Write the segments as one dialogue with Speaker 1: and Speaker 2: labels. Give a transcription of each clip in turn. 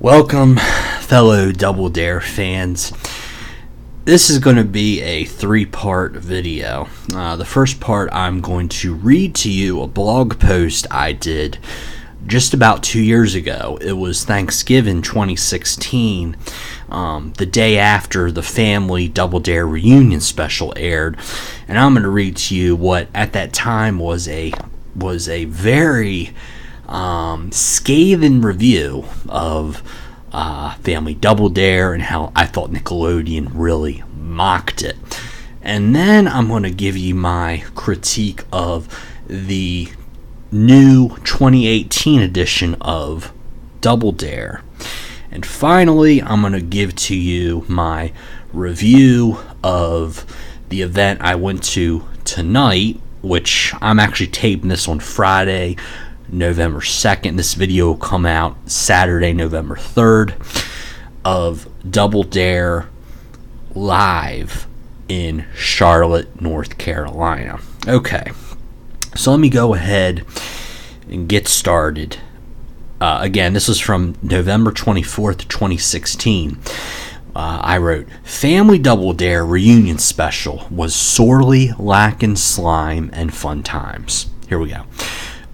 Speaker 1: Welcome, fellow Double Dare fans. This is going to be a three-part video. The first part, I'm going to read to you a blog post I did just about 2 years ago. It was Thanksgiving 2016, the day after the family Double Dare reunion special aired, and I'm going to read to you what at that time was a very scathing review of Family Double Dare and how I thought Nickelodeon really mocked it. And then I'm going to give you my critique of the new 2018 edition of Double Dare. And finally, I'm going to give to you my review of the event I went to tonight, which I'm actually taping this on Friday, November 2nd. This video will come out Saturday, November 3rd, of Double Dare live in Charlotte, North Carolina. Okay, so let me go ahead and get started. Again, this is from November 24th, 2016. I wrote, Family Double Dare reunion special was sorely lacking slime and fun times. Here we go.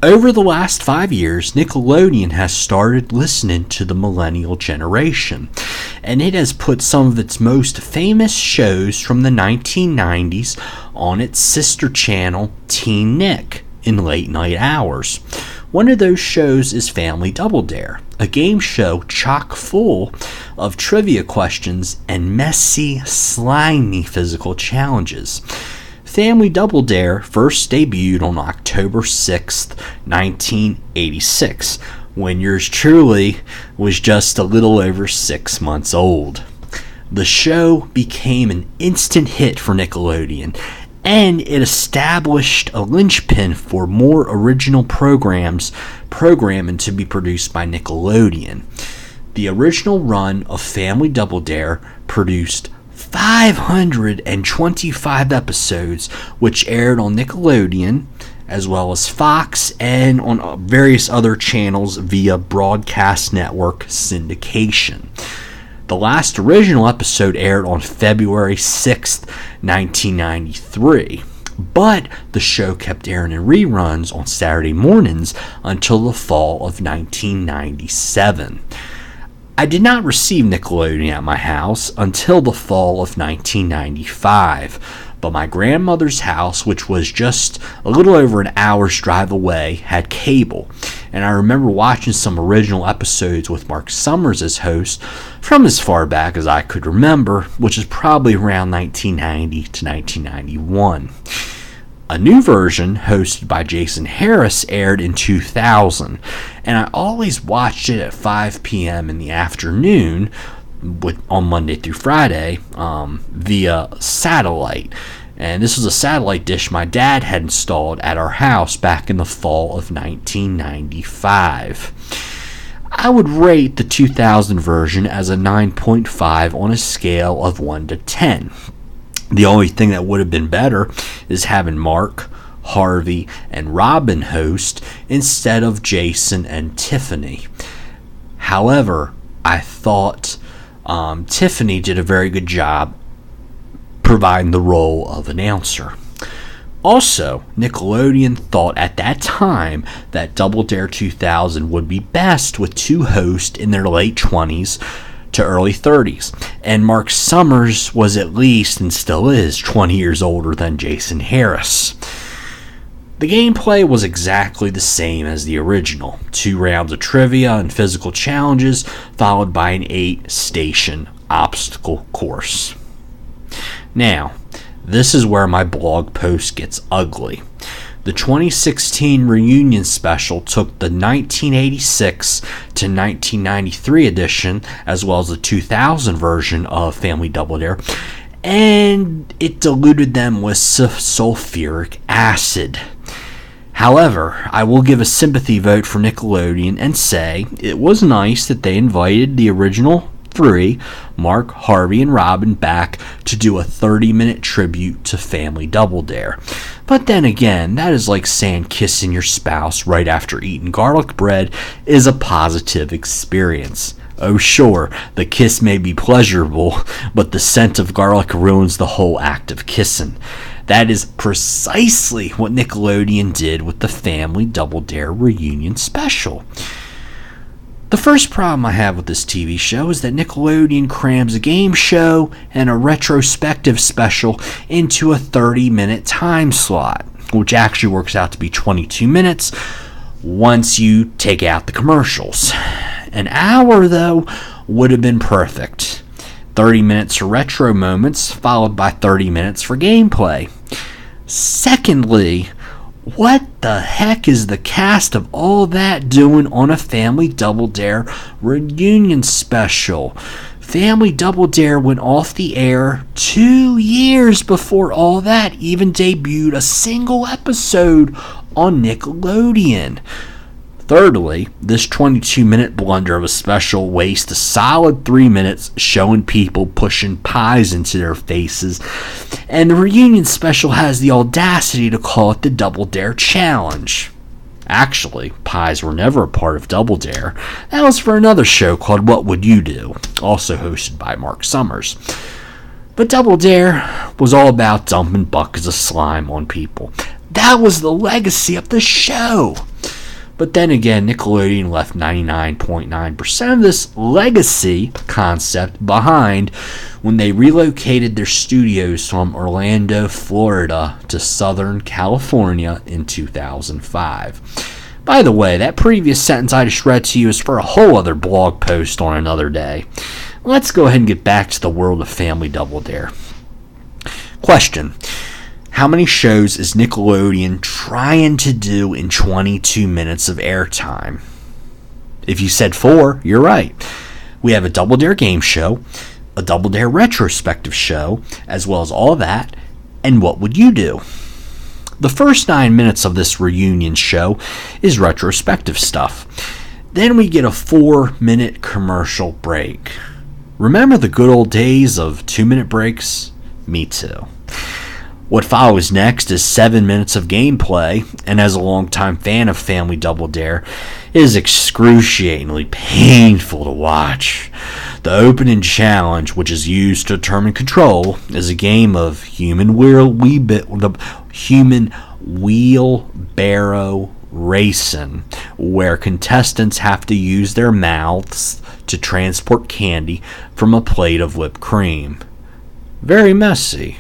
Speaker 1: Over the last 5 years, Nickelodeon has started listening to the millennial generation, and it has put some of its most famous shows from the 1990s on its sister channel, Teen Nick, in late night hours. One of those shows is Family Double Dare, a game show chock full of trivia questions and messy, slimy physical challenges. Family Double Dare first debuted on October 6th, 1986, when yours truly was just a little over 6 months old. The show became an instant hit for Nickelodeon, and it established a linchpin for more original programming to be produced by Nickelodeon. The original run of Family Double Dare produced 525 episodes, which aired on Nickelodeon as well as Fox and on various other channels via broadcast network syndication. The last original episode aired on February 6th, 1993, but the show kept airing in reruns on Saturday mornings until the fall of 1997. I did not receive Nickelodeon at my house until the fall of 1995, but my grandmother's house, which was just a little over an hour's drive away, had cable, and I remember watching some original episodes with Mark Summers as host from as far back as I could remember, which is probably around 1990 to 1991. A new version, hosted by Jason Harris, aired in 2000, and I always watched it at 5 p.m. in the afternoon on Monday through Friday via satellite. And this was a satellite dish my dad had installed at our house back in the fall of 1995. I would rate the 2000 version as a 9.5 on a scale of 1 to 10. The only thing that would have been better is having Mark, Harvey, and Robin host instead of Jason and Tiffany. However, I thought Tiffany did a very good job providing the role of announcer. Also, Nickelodeon thought at that time that Double Dare 2000 would be best with two hosts in their late 20s to early 30s, and Mark Summers was at least, and still is, 20 years older than Jason Harris. The gameplay was exactly the same as the original, 2 rounds of trivia and physical challenges, followed by an 8-station obstacle course. Now, this is where my blog post gets ugly. The 2016 reunion special took the 1986 to 1993 edition, as well as the 2000 version of Family Double Dare, and it diluted them with sulfuric acid. However, I will give a sympathy vote for Nickelodeon and say it was nice that they invited the original 3, Mark, Harvey, and Robin, back to do a 30-minute tribute to Family Double Dare. But then again, that is like saying kissing your spouse right after eating garlic bread is a positive experience. Oh sure, the kiss may be pleasurable, but the scent of garlic ruins the whole act of kissing. That is precisely what Nickelodeon did with the Family Double Dare reunion special. The first problem I have with this TV show is that Nickelodeon crams a game show and a retrospective special into a 30-minute time slot, which actually works out to be 22 minutes once you take out the commercials. An hour, though, would have been perfect. 30 minutes for retro moments, followed by 30 minutes for gameplay. Secondly, what the heck is the cast of all that doing on a Family Double Dare reunion special? Family Double Dare went off the air 2 years before all that even debuted a single episode on Nickelodeon. Thirdly, this 22-minute blunder of a special wastes a solid 3 minutes showing people pushing pies into their faces, and the reunion special has the audacity to call it the Double Dare Challenge. Actually, pies were never a part of Double Dare. That was for another show called What Would You Do?, also hosted by Mark Summers. But Double Dare was all about dumping buckets of slime on people. That was the legacy of the show. But then again, Nickelodeon left 99.9% of this legacy concept behind when they relocated their studios from Orlando, Florida to Southern California in 2005. By the way, that previous sentence I just read to you is for a whole other blog post on another day. Let's go ahead and get back to the world of Family Double Dare. Question. How many shows is Nickelodeon trying to do in 22 minutes of airtime? If you said 4, you're right. We have a Double Dare game show, a Double Dare retrospective show, as well as all that, and What Would You Do? The first 9 minutes of this reunion show is retrospective stuff. Then we get a 4-minute commercial break. Remember the good old days of 2-minute breaks? Me too. What follows next is 7 minutes of gameplay, and as a longtime fan of Family Double Dare, it is excruciatingly painful to watch. The opening challenge, which is used to determine control, is a game of human wheelbarrow racing, where contestants have to use their mouths to transport candy from a plate of whipped cream. Very messy.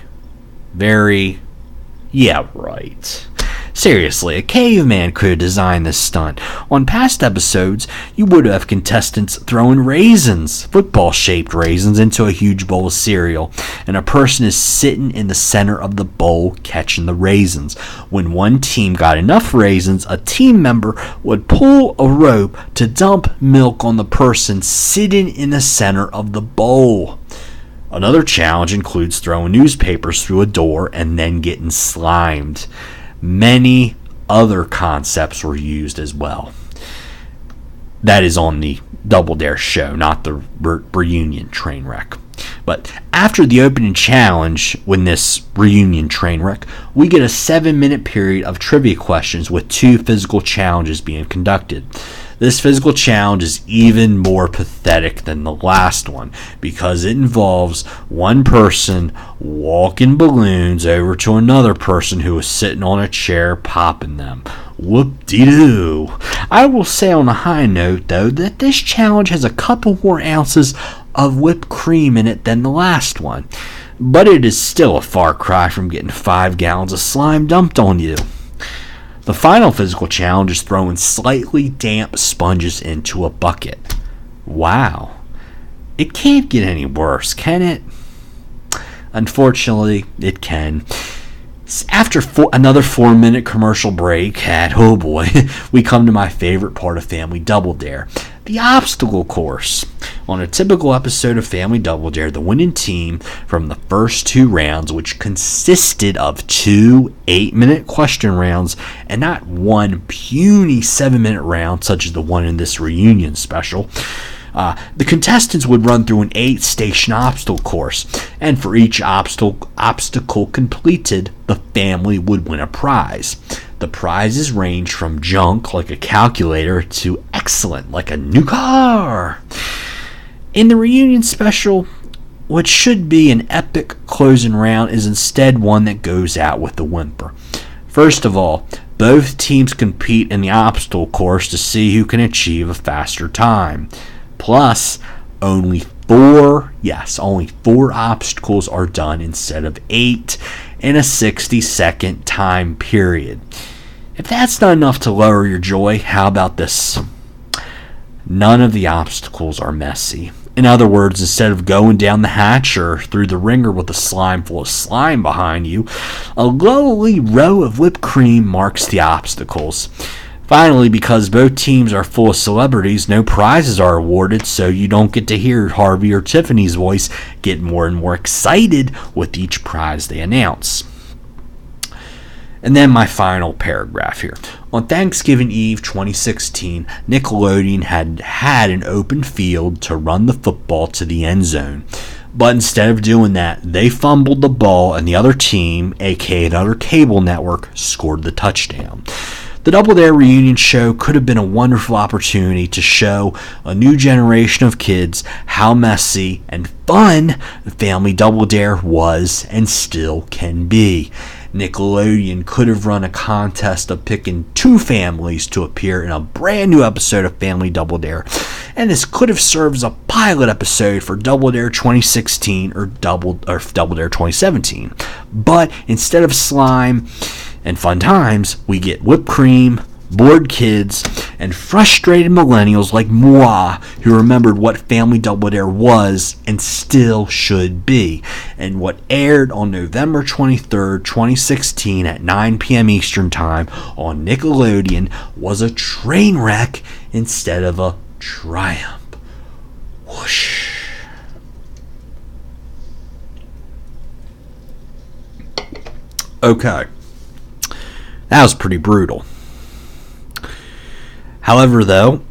Speaker 1: Yeah, right. Seriously, a caveman could have designed this stunt. On past episodes, you would have contestants throwing raisins, football-shaped raisins, into a huge bowl of cereal, and a person is sitting in the center of the bowl catching the raisins. When one team got enough raisins, a team member would pull a rope to dump milk on the person sitting in the center of the bowl. Another challenge includes throwing newspapers through a door and then getting slimed. Many other concepts were used as well. That is on the Double Dare show, not the reunion train wreck. But after the opening challenge, when this reunion train wreck, we get a 7-minute period of trivia questions with 2 physical challenges being conducted. This physical challenge is even more pathetic than the last one because it involves one person walking balloons over to another person who is sitting on a chair popping them. Whoop-de-doo. I will say on a high note, though, that this challenge has a couple more ounces of whipped cream in it than the last one, but it is still a far cry from getting 5 gallons of slime dumped on you. The final physical challenge is throwing slightly damp sponges into a bucket. Wow. It can't get any worse, can it? Unfortunately, it can. After another 4-minute commercial break, oh boy, we come to my favorite part of Family Double Dare, the obstacle course. On a typical episode of Family Double Dare, the winning team from the first 2 rounds, which consisted of 2 8-minute question rounds and not one puny 7-minute round such as the one in this reunion special, the contestants would run through an 8-station obstacle course, and for each obstacle completed, the family would win a prize. The prizes range from junk, like a calculator, to excellent, like a new car. In the reunion special, what should be an epic closing round is instead one that goes out with a whimper. First of all, both teams compete in the obstacle course to see who can achieve a faster time. Plus, only four obstacles are done instead of 8 in a 60-second time period. If that's not enough to lower your joy, how about this? None of the obstacles are messy. In other words, instead of going down the hatch or through the ringer with a slime full of slime behind you, a lowly row of whipped cream marks the obstacles. Finally, because both teams are full of celebrities, no prizes are awarded, so you don't get to hear Harvey or Tiffany's voice get more and more excited with each prize they announce. And then my final paragraph here. On Thanksgiving Eve 2016, Nickelodeon had an open field to run the football to the end zone. But instead of doing that, they fumbled the ball and the other team, aka another cable network, scored the touchdown. The Double Dare reunion show could have been a wonderful opportunity to show a new generation of kids how messy and fun Family Double Dare was and still can be. Nickelodeon could have run a contest of picking 2 families to appear in a brand new episode of Family Double Dare, and this could have served as a pilot episode for Double Dare 2016 or Double Dare 2017. But instead of slime and fun times, we get whipped cream, bored kids, and frustrated millennials like moi who remembered what Family Double Dare was and still should be. And what aired on November 23rd, 2016 at 9 p.m. Eastern Time on Nickelodeon was a train wreck instead of a triumph. Whoosh. Okay. That was pretty brutal. However, though,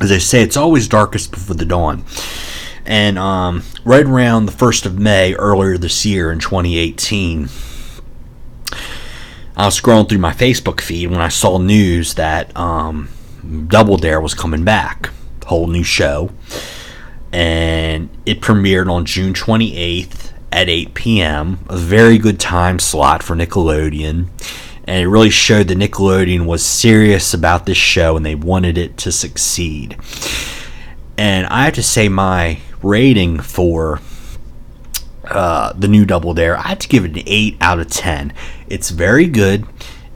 Speaker 1: as I say, it's always darkest before the dawn. And right around the 1st of May, earlier this year in 2018, I was scrolling through my Facebook feed when I saw news that Double Dare was coming back. Whole new show. And it premiered on June 28th at 8 p.m. A very good time slot for Nickelodeon. And it really showed that Nickelodeon was serious about this show and they wanted it to succeed. And I have to say my rating for the new Double Dare, I have to give it an 8 out of 10. It's very good.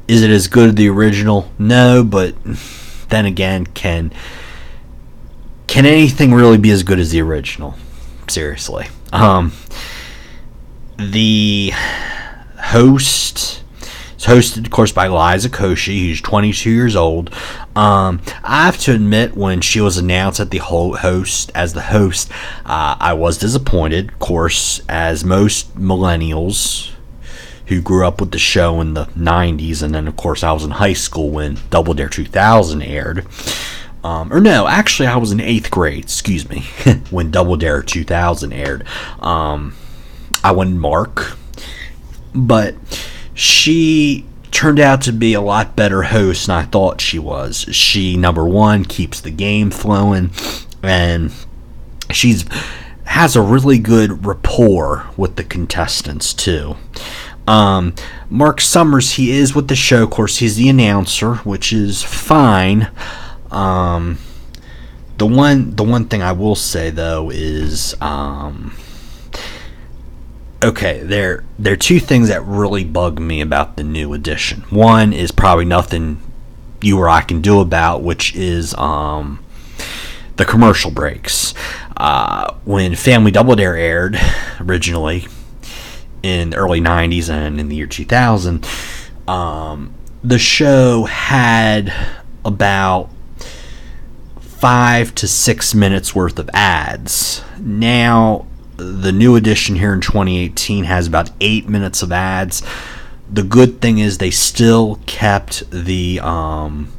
Speaker 1: Is it as good as the original? No, but then again, can anything really be as good as the original? Seriously. The host... It's hosted, of course, by Liza Koshy, who's 22 years old. I have to admit, when she was announced as the host, I was disappointed, of course, as most millennials who grew up with the show in the 90s, and then, of course, I was in high school when Double Dare 2000 aired. Or no, actually, I was in 8th grade, when Double Dare 2000 aired. I went Mark, but she turned out to be a lot better host than I thought she was. She, number one, keeps the game flowing, and has a really good rapport with the contestants, too. Mark Summers, he is with the show. Of course, he's the announcer, which is fine. The one thing I will say, though, is... Okay, there are 2 things that really bug me about the new edition. One is probably nothing you or I can do about, which is the commercial breaks. When Family Double Dare aired originally in the early 90s and in the year 2000, the show had about 5 to 6 minutes worth of ads. Now, the new edition here in 2018 has about 8 minutes of ads. The good thing is they still kept the round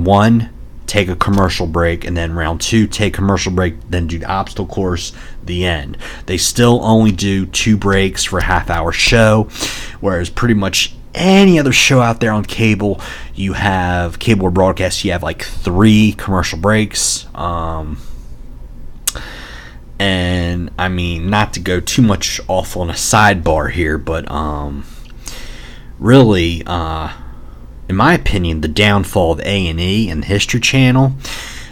Speaker 1: 1, take a commercial break, and then round 2, take commercial break, then do the obstacle course, the end. They still only do 2 breaks for a half-hour show, whereas pretty much any other show out there on cable, you have cable or broadcast, you have like 3 commercial breaks. And I mean, not to go too much off on a sidebar here, but really, in my opinion, the downfall of A&E and the History Channel,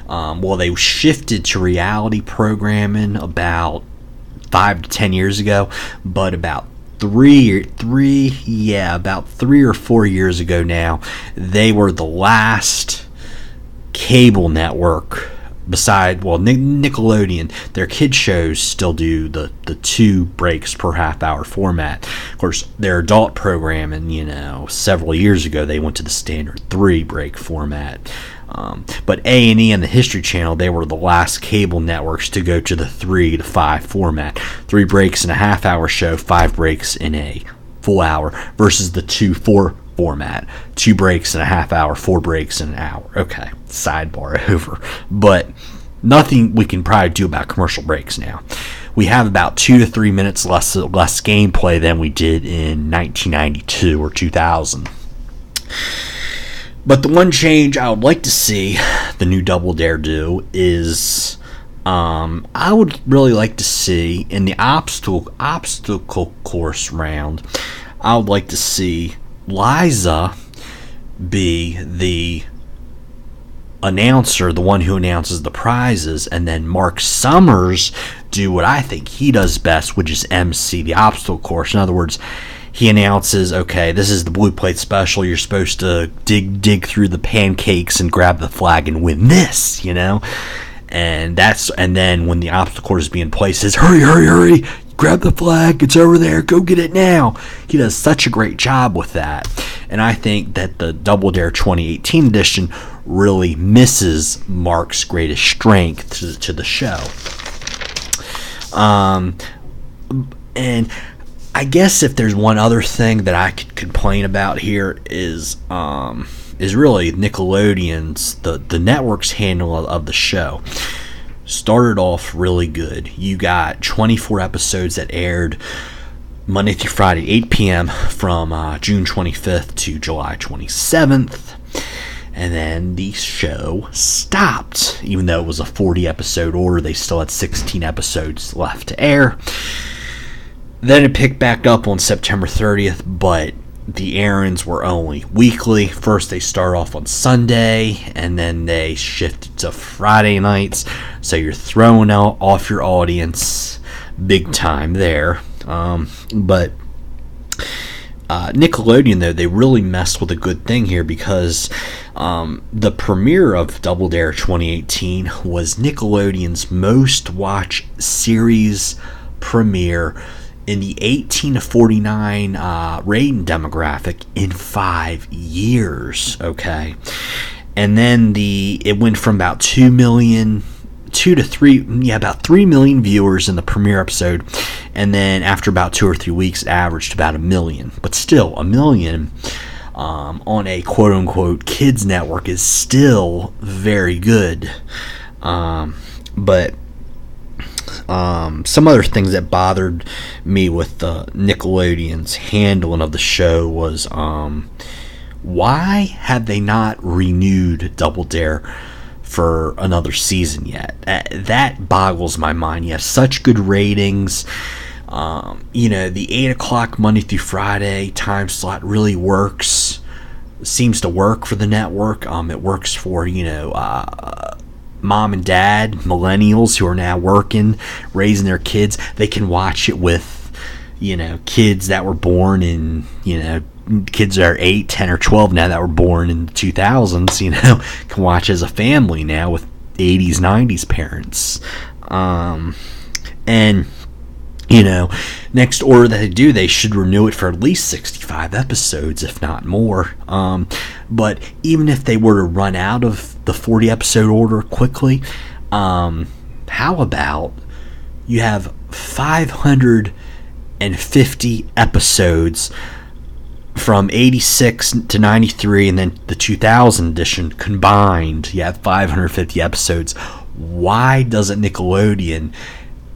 Speaker 1: well, they shifted to reality programming about 5 to 10 years ago, but about 3 or 4 years ago now, they were the last cable network beside, well, Nickelodeon. Their kid shows still do the 2 breaks per half hour format. Of course, their adult programming, several years ago, they went to the standard 3 break format. But A&E and the History Channel, they were the last cable networks to go to the 3 to 5 format. 3 breaks in a half hour show, 5 breaks in a full hour, versus the 2-4 format. 2 breaks in a half hour, 4 breaks in an hour. Okay, sidebar over. But nothing we can probably do about commercial breaks now. We have about 2 to 3 minutes less gameplay than we did in 1992 or 2000. But the one change I would like to see the new Double Dare do is, I would really like to see in the obstacle course round, I would like to see Liza be the announcer, the one who announces the prizes, and then Mark Summers do what I think he does best, which is MC the obstacle course. In other words, he announces, okay, this is the Blue Plate Special. You're supposed to dig through the pancakes and grab the flag and win this, And then when the obstacle course is being placed, says, hurry, grab the flag, it's over there, go get it now. He does such a great job with that. And I think that the Double Dare 2018 edition really misses Mark's greatest strength to the show. And I guess if there's one other thing that I could complain about here is really Nickelodeon's, the network's handle of the show. Started off really good. You got 24 episodes that aired Monday through Friday, 8 p.m. from June 25th to July 27th. And then the show stopped. Even though it was a 40-episode order, they still had 16 episodes left to air. Then it picked back up on September 30th, but the airings were only weekly. First they start off on Sunday, and then they shifted to Friday nights. So you're throwing off your audience big time there. But Nickelodeon, though, they really messed with a good thing here, because the premiere of Double Dare 2018 was Nickelodeon's most watched series premiere in the 18 to 49 rating demographic in 5 years. Okay, and then it went from about 3 million viewers in the premiere episode, and then after about 2 or 3 weeks, it averaged about 1 million. But still, 1 million on a quote-unquote kids network is still very good. But some other things that bothered me with Nickelodeon's handling of the show was, why have they not renewed Double Dare for another season yet? That boggles my mind. You have such good ratings. The 8 o'clock Monday through Friday time slot really seems to work for the network. It works for, mom and dad, millennials who are now working, raising their kids. They can watch it with, kids that were born in, kids that are 8, 10, or 12 now that were born in the 2000s, can watch as a family now with 80s, 90s parents. And next order that they should renew it for at least 65 episodes, if not more. But even if they were to run out of the 40 episode order quickly, how about you have 550 episodes from 86 to 93, and then the 2000 edition combined? You have 550 episodes. Why doesn't Nickelodeon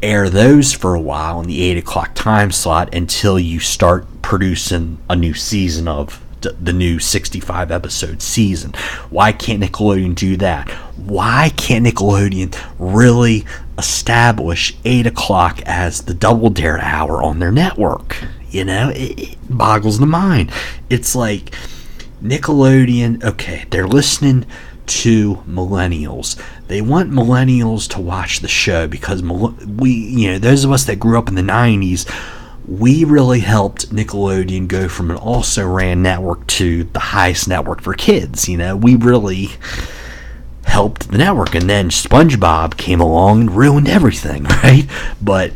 Speaker 1: air those for a while in the 8 o'clock time slot until you start producing a new season of the new 65 episode season. Why can't Nickelodeon do that? Why can't Nickelodeon really establish 8 o'clock as the Double Dare hour on their network? It boggles the mind. It's like Nickelodeon, okay, they're listening to millennials. They want millennials to watch the show because those of us that grew up in the 90s, we really helped Nickelodeon go from an also-ran network to the highest network for kids. We really helped the network, and then SpongeBob came along and ruined everything, right? But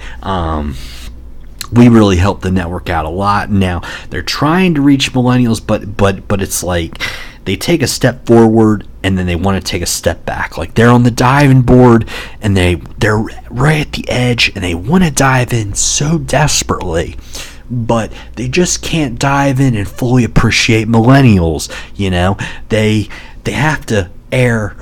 Speaker 1: we really helped the network out a lot. Now they're trying to reach millennials, but it's like they take a step forward and then they want to take a step back. Like they're on the diving board and they're right at the edge and they want to dive in so desperately, but they just can't dive in and fully appreciate millennials. They have to air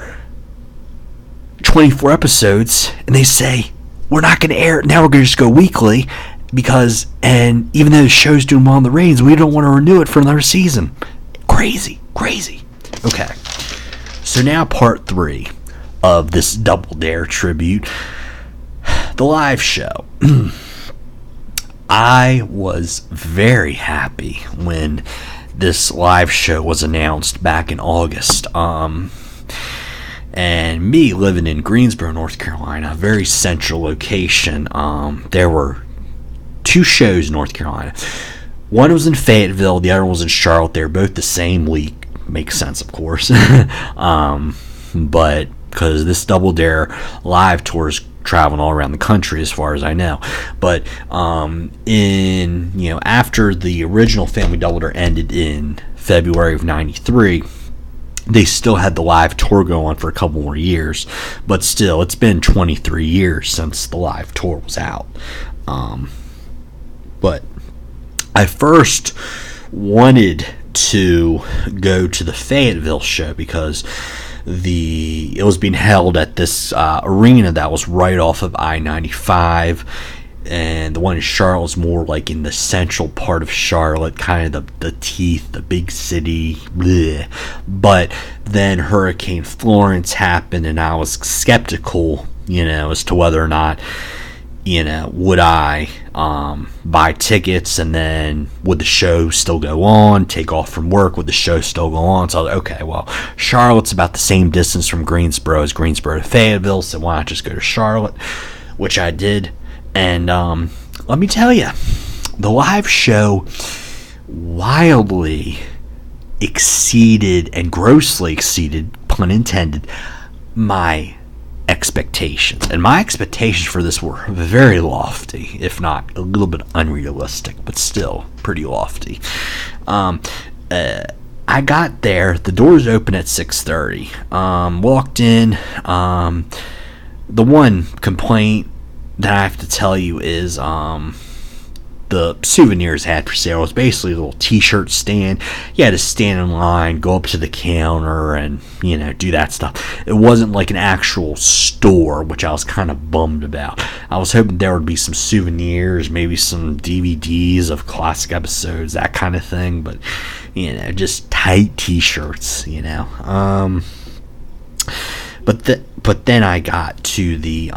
Speaker 1: 24 episodes and they say, we're not going to air it now, we're going to just go weekly, and even though the show's doing well in the ratings, we don't want to renew it for another season. Crazy. Okay, so now part 3 of this Double Dare tribute, the live show. I was very happy when this live show was announced back in August. And me living in Greensboro, North Carolina, a very central location, there were 2 shows in North Carolina. One was in Fayetteville, the other was in Charlotte. They were both the same week. Makes sense, of course. But because this Double Dare live tour is traveling all around the country as far as I know. But after the original Family Double Dare ended in February of 93, they still had the live tour go on for a couple more years. But still, it's been 23 years since the live tour was out. But I first wanted to go to the Fayetteville show because it was being held at this arena that was right off of I-95, and the one in Charlotte was more like in the central part of Charlotte, kind of the teeth, the big city. Bleh. But then Hurricane Florence happened, and I was skeptical, as to whether or not, would I buy tickets, and then would the show still go on, take off from work, would the show still go on? So I was like, okay, well, Charlotte's about the same distance from Greensboro as Greensboro to Fayetteville, so why not just go to Charlotte, which I did. And let me tell you, the live show wildly exceeded, and grossly exceeded, pun intended, my expectations. And my expectations for this were very lofty, if not a little bit unrealistic, but still pretty lofty. I got there, the doors open at 6:30. Walked in. The one complaint that I have to tell you is the souvenirs had for sale was basically a little t-shirt stand. You had to stand in line, go up to the counter, and do that stuff. It wasn't like an actual store, which I was kind of bummed about. I was hoping there would be some souvenirs, maybe some DVDs of classic episodes, that kind of thing, but just tight t-shirts. But then I got to the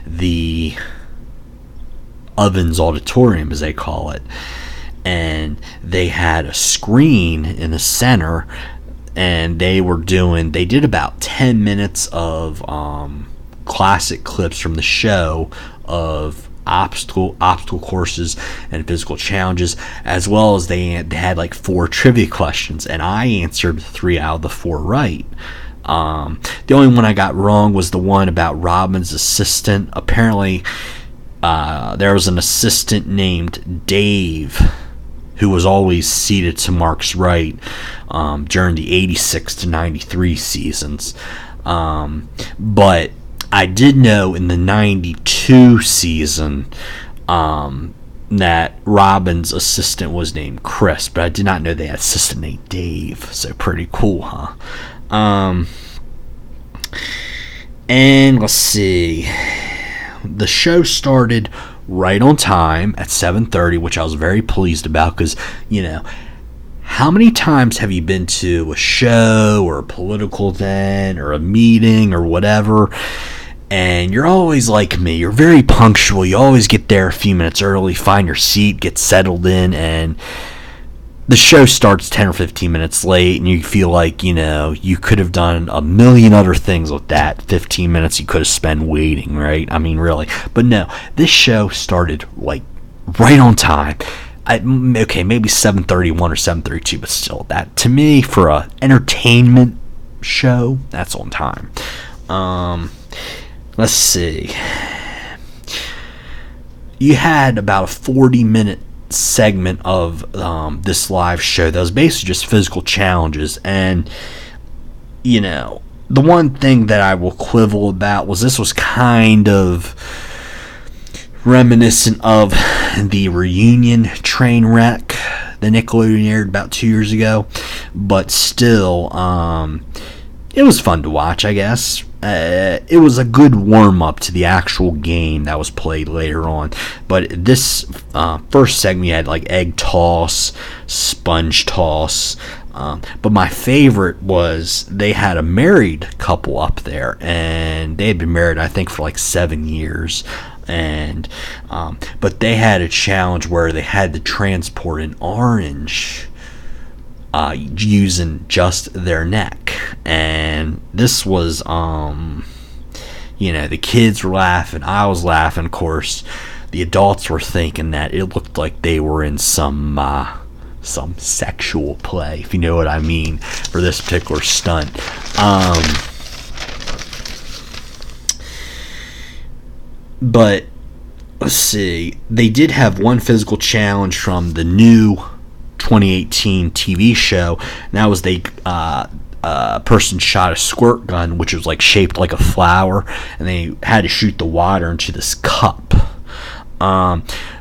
Speaker 1: the Ovens Auditorium, as they call it, and they had a screen in the center, and they did about 10 minutes of classic clips from the show of obstacle courses and physical challenges, as well as they had like 4 trivia questions, and I answered 3 out of the 4 right. The only one I got wrong was the one about Robin's assistant. Apparently there was an assistant named Dave who was always seated to Mark's right during the 86 to 93 seasons. But I did know in the 92 season that Robin's assistant was named Chris, but I did not know they had an assistant named Dave. So pretty cool, huh? And let's see. The show started right on time at 7:30, which I was very pleased about because, how many times have you been to a show or a political event or a meeting or whatever, and you're always like me, you're very punctual, you always get there a few minutes early, find your seat, get settled in, and the show starts 10 or 15 minutes late, and you feel like, you could have done a million other things with that 15 minutes you could have spent waiting, right? I mean, really. But no, this show started, like, right on time. Okay, maybe 7:31 or 7:32, but still, that, to me, for a entertainment show, that's on time. Let's see. You had about a 40-minute segment of this live show that was basically just physical challenges, and the one thing that I will quibble about was this was kind of reminiscent of the reunion train wreck that Nickelodeon aired about 2 years ago, but still it was fun to watch, I guess. It was a good warm-up to the actual game that was played later on. But this first segment, you had like egg toss, sponge toss. But my favorite was they had a married couple up there, and they had been married, I think, for like 7 years. And but they had a challenge where they had to transport an orange using just their neck, and this was the kids were laughing, I was laughing, of course. The adults were thinking that it looked like they were in some sexual play, if you know what I mean, for this particular stunt. But let's see, they did have one physical challenge from the new 2018 TV show, and that was a person shot a squirt gun, which was like shaped like a flower, and they had to shoot the water into this cup.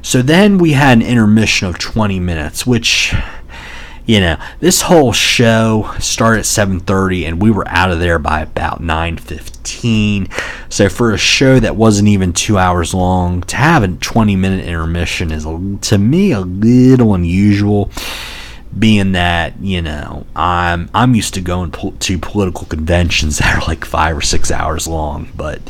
Speaker 1: So then we had an intermission of 20 minutes, which, this whole show started at 7:30, and we were out of there by about 9:15. So for a show that wasn't even 2 hours long, to have a 20-minute intermission is, to me, a little unusual, being that, I'm used to going to political conventions that are like 5 or 6 hours long. But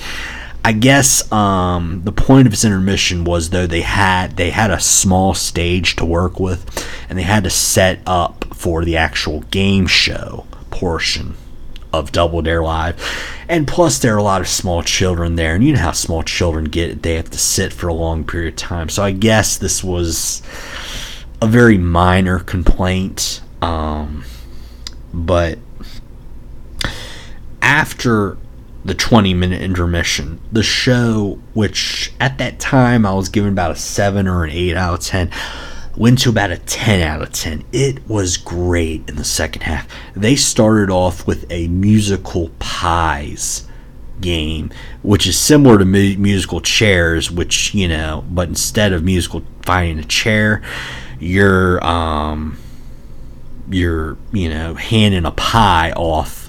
Speaker 1: I guess the point of this intermission was, though, they had a small stage to work with, and they had to set up for the actual game show portion of Double Dare Live. And plus, there are a lot of small children there, and you know how small children get, they have to sit for a long period of time. So I guess this was a very minor complaint, but after the 20-minute intermission, the show, which at that time I was giving about a 7 or an 8 out of 10, went to about a 10 out of 10. It was great in the second half. They started off with a musical pies game, which is similar to musical chairs, which, but instead of finding a chair, you're handing a pie off.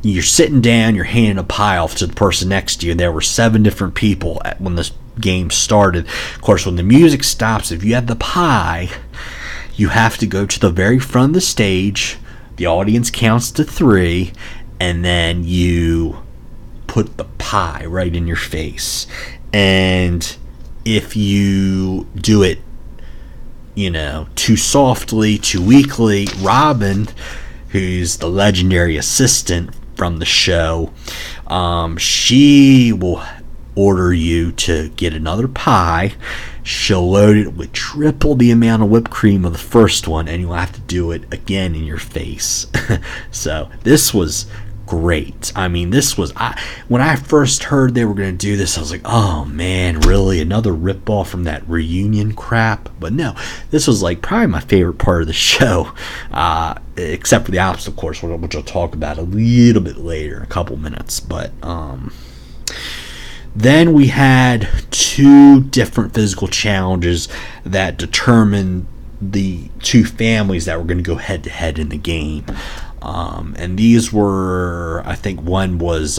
Speaker 1: You're sitting down, you're handing a pie off to the person next to you. There were 7 different people when this game started. Of course, when the music stops, if you have the pie, you have to go to the very front of the stage. The audience counts to 3, and then you put the pie right in your face. And if you do it, too softly, too weakly, Robin, who's the legendary assistant from the show, she will order you to get another pie. She'll load it with triple the amount of whipped cream of the first one, and you'll have to do it again in your face. So this was great. I mean, when I first heard they were going to do this, I was like, oh man, really? Another ripoff from that reunion crap? But no, this was like probably my favorite part of the show, except for the obstacle course, which I'll talk about a little bit later in a couple minutes. But then we had 2 different physical challenges that determined the 2 families that were going to go head to head in the game. And these were, I think one was,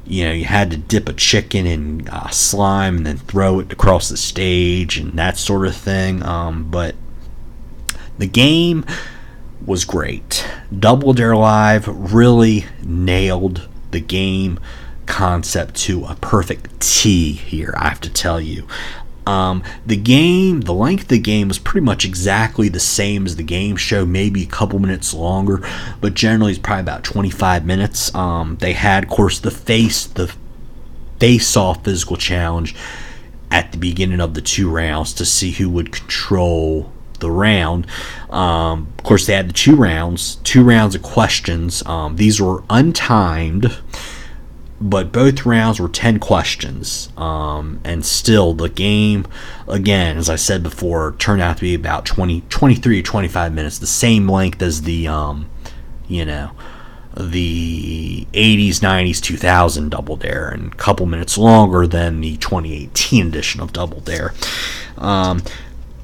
Speaker 1: you had to dip a chicken in slime and then throw it across the stage and that sort of thing. But the game was great. Double Dare Live really nailed the game concept to a perfect T here, I have to tell you. The length of the game was pretty much exactly the same as the game show, maybe a couple minutes longer, but generally it's probably about 25 minutes. They had, of course, the face-off physical challenge at the beginning of the 2 rounds to see who would control the round. Of course, they had the 2 rounds of questions. These were untimed, but both rounds were 10 questions. And still, the game, again, as I said before, turned out to be about 23 or 25 minutes, the same length as the 80s, 90s, 2000 Double Dare, and a couple minutes longer than the 2018 edition of Double Dare.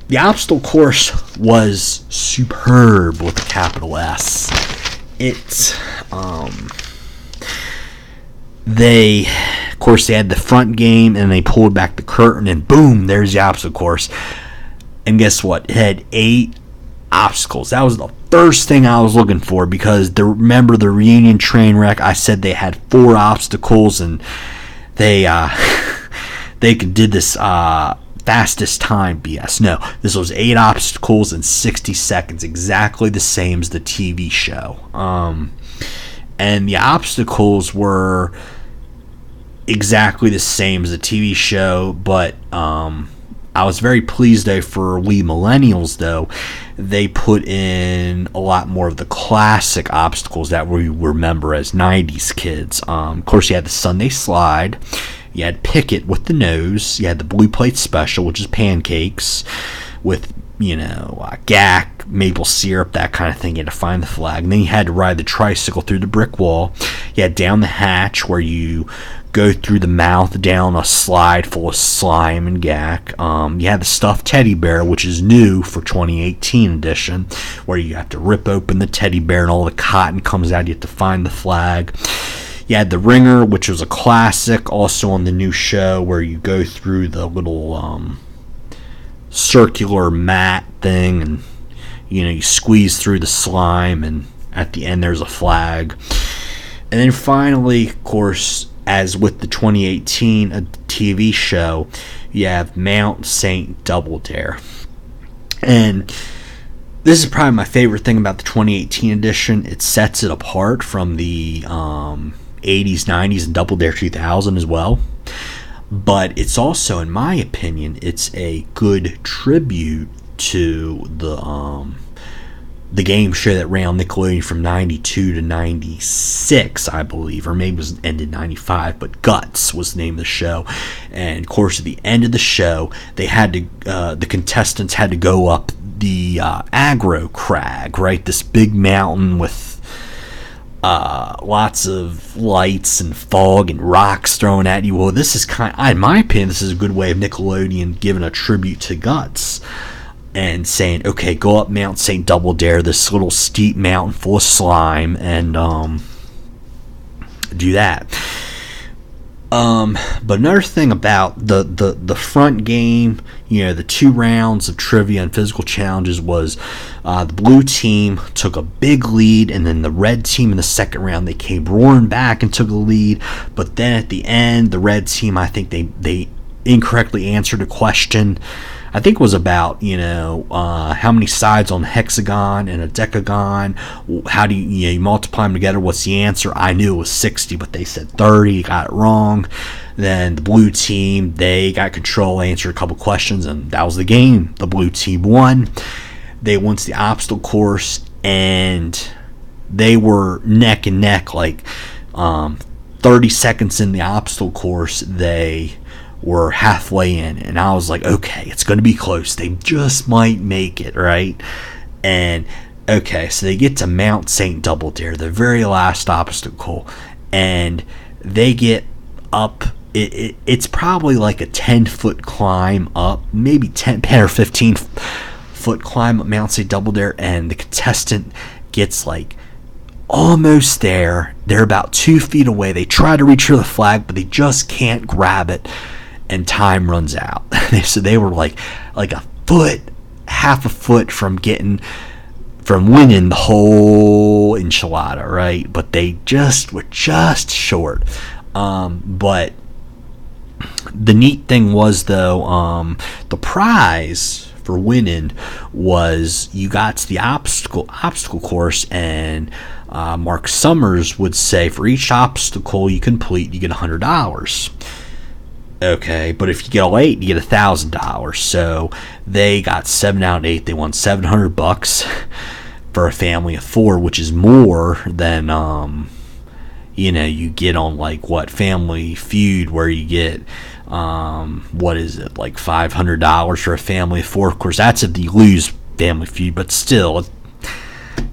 Speaker 1: The obstacle course was superb with a capital S. They had the front game, and they pulled back the curtain, and boom, there's the obstacle course. And guess what? It had 8 obstacles. That was the first thing I was looking for, because remember the reunion train wreck? I said they had 4 obstacles, and they did this fastest time BS. No, this was 8 obstacles in 60 seconds, exactly the same as the TV show. And the obstacles were exactly the same as the TV show, but I was very pleased though for we millennials, though. They put in a lot more of the classic obstacles that we remember as 90s kids. Of course, you had the Sunday slide. You had Picket with the nose. You had the Blue Plate Special, which is pancakes with, gack, maple syrup, that kind of thing. You had to find the flag. And then you had to ride the tricycle through the brick wall. You had Down the Hatch, where you go through the mouth down a slide full of slime and gack. You had the stuffed teddy bear, which is new for 2018 edition, where you have to rip open the teddy bear and all the cotton comes out. You have to find the flag. You had the ringer, which was a classic, also on the new show, where you go through the little circular mat thing, and you squeeze through the slime, and at the end there's a flag. And then finally, of course, as with the 2018 TV show, you have Mount St. Double Dare. And this is probably my favorite thing about the 2018 edition. It sets it apart from the 80s, 90s, and Double Dare 2000 as well. But it's also, in my opinion, it's a good tribute to the game show that ran on Nickelodeon from 92 to 96, I believe, or maybe it was ended 95, but Guts was the name of the show. And of course, at the end of the show, they had to the contestants had to go up the aggro crag, right? This big mountain with lots of lights and fog and rocks thrown at you. Well, this is in my opinion, this is a good way of Nickelodeon giving a tribute to Guts and saying, okay, go up Mount St. Double Dare, this little steep mountain full of slime, and do that. But another thing about the front game, the 2 rounds of trivia and physical challenges was the blue team took a big lead, and then the red team in the second round, they came roaring back and took a lead. But then at the end, the red team, I think they incorrectly answered a question. I think it was about, how many sides on a hexagon and a decagon. How do you multiply them together? What's the answer? I knew it was 60, but they said 30. Got it wrong. Then the blue team, they got control, answered a couple questions, and that was the game. The blue team won. They went to the obstacle course, and they were neck and neck. Like 30 seconds in the obstacle course, they were halfway in, and I was like, okay, it's going to be close. They just might make it, right? And okay, so they get to Mount St. Double Dare, the very last obstacle, and they get up. It's probably like a 10-foot climb up, maybe 10 or 15-foot climb up Mount St. Double Dare, and the contestant gets like almost there. They're about 2 feet away. They try to reach for the flag, but they just can't grab it, and time runs out. So they were like a foot, half a foot from winning the whole enchilada, right? But they were just short. But the neat thing was, though, the prize for winning was you got to the obstacle course, and Mark Summers would say for each obstacle you complete, you get $100. Okay, but if you get all 8, you get $1,000. So they got 7 out of 8. They won $700 for a family of 4, which is more than you get on like Family Feud, where you get what is it, like $500 for a family of 4. Of course, that's if you lose Family Feud, but still, it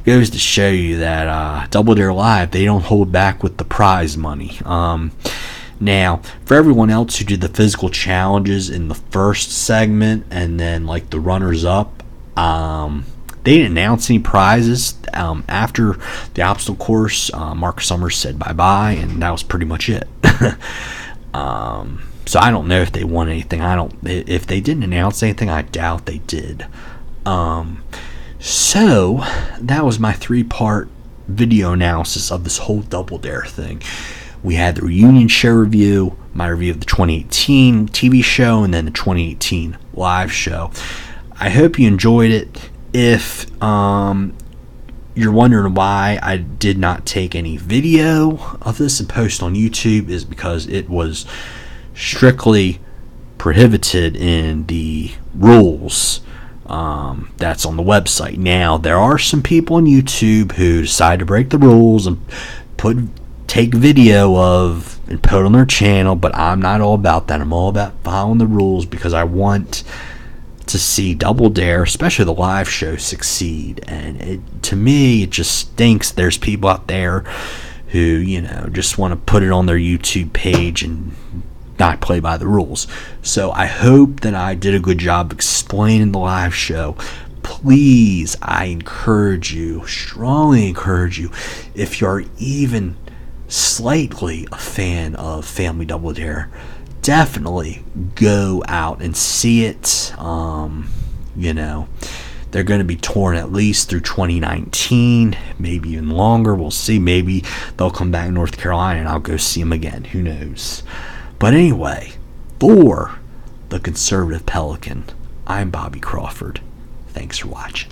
Speaker 1: goes to show you that Double Dare Live, they don't hold back with the prize money. Now, for everyone else who did the physical challenges in the first segment and then like the runners up, they didn't announce any prizes. After the obstacle course, Mark Summers said bye-bye, and that was pretty much it. So I don't know if they won anything. If they didn't announce anything, I doubt they did. So that was my 3-part video analysis of this whole Double Dare thing. We had the reunion show review, my review of the 2018 TV show, and then the 2018 live show. I hope you enjoyed it. If you're wondering why I did not take any video of this and post on YouTube, is because it was strictly prohibited in the rules that's on the website. Now, there are some people on YouTube who decide to break the rules and take video of and put it on their channel, but I'm not all about that. I'm all about following the rules because I want to see Double Dare, especially the live show, succeed. And to me, it just stinks there's people out there who just want to put it on their YouTube page and not play by the rules. So I hope that I did a good job explaining the live show. Please, I strongly encourage you, if you're even slightly a fan of Family Double Dare, definitely go out and see it. They're going to be touring at least through 2019, maybe even longer. We'll see. Maybe they'll come back to North Carolina and I'll go see them again. Who knows? But anyway, for the Conservative Pelican, I'm Bobby Crawford. Thanks for watching.